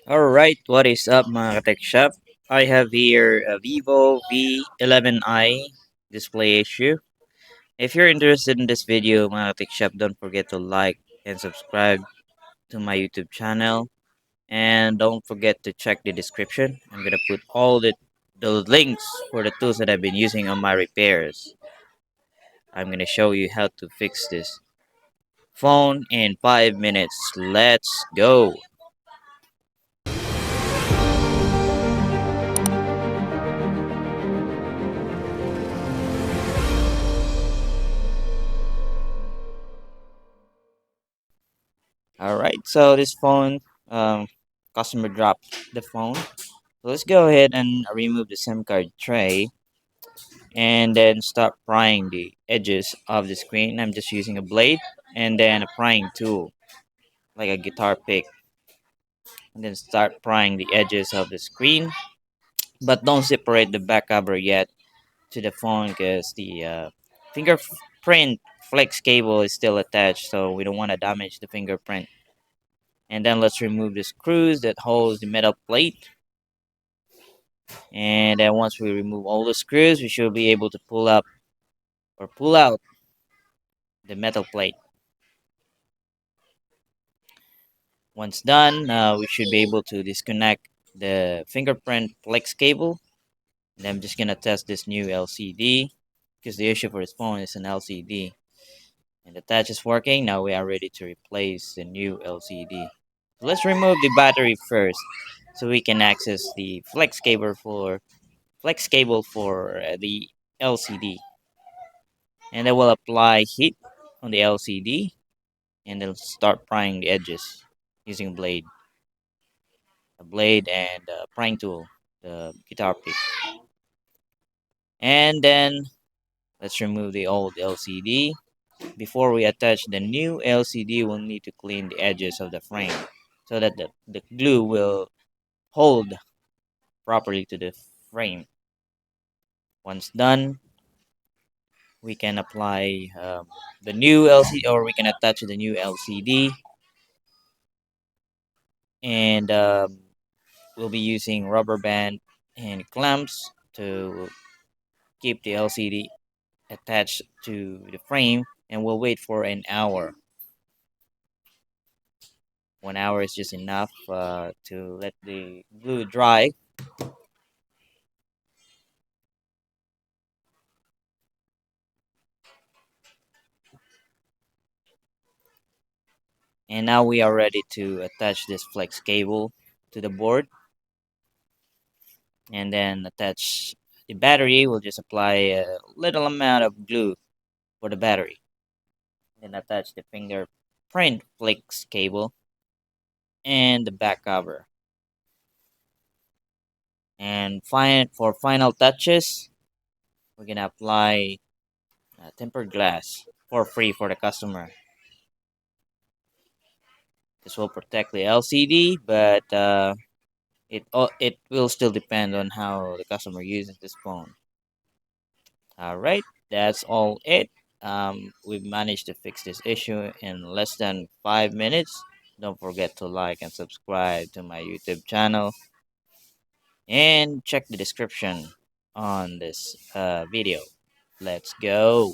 Alright, what is up mga tech shop? I have here a Vivo V11i display issue. If you're interested in this video mga tech shop, don't forget to like and subscribe to my YouTube channel. And don't forget to check the description. I'm gonna put all the links for the tools that I've been using on my repairs. I'm gonna show you how to fix this phone in 5 minutes. Let's go! All right, so this phone, customer dropped the phone. So let's go ahead and remove the SIM card tray and then start prying the edges of the screen. I'm just using a blade and then a prying tool, like a guitar pick, and then start prying the edges of the screen. But don't separate the back cover yet to the phone because the fingerprint flex cable is still attached, so we don't want to damage the fingerprint. And then let's remove the screws that holds the metal plate. And then once we remove all the screws, we should be able to pull up or pull out the metal plate. Once done, we should be able to disconnect the fingerprint flex cable. And I'm just gonna test this new LCD because the issue for this phone is an LCD. And the touch is working. Now we are ready to replace the new LCD. Let's remove the battery first so we can access the flex cable for the LCD. And I will apply heat on the LCD and then start prying the edges using a blade and a prying tool, the guitar pick. And then let's remove the old LCD. Before we attach the new LCD, we'll need to clean the edges of the frame so that the glue will hold properly to the frame. Once done, we can apply the new LCD, or we can attach the new LCD, and we'll be using rubber band and clamps to keep the LCD attached to the frame, and we'll wait for an hour. 1 hour is just enough to let the glue dry. And now we are ready to attach this flex cable to the board, and then attach the battery. We'll just apply a little amount of glue for the battery. Then attach the fingerprint flex cable and the back cover. And for final touches, we're gonna apply tempered glass for free for the customer. This will protect the LCD, but it will still depend on how the customer uses this phone. All right, that's all it. We've managed to fix this issue in less than 5 minutes. Don't forget to like and subscribe to my YouTube channel and check the description on this video. Let's go.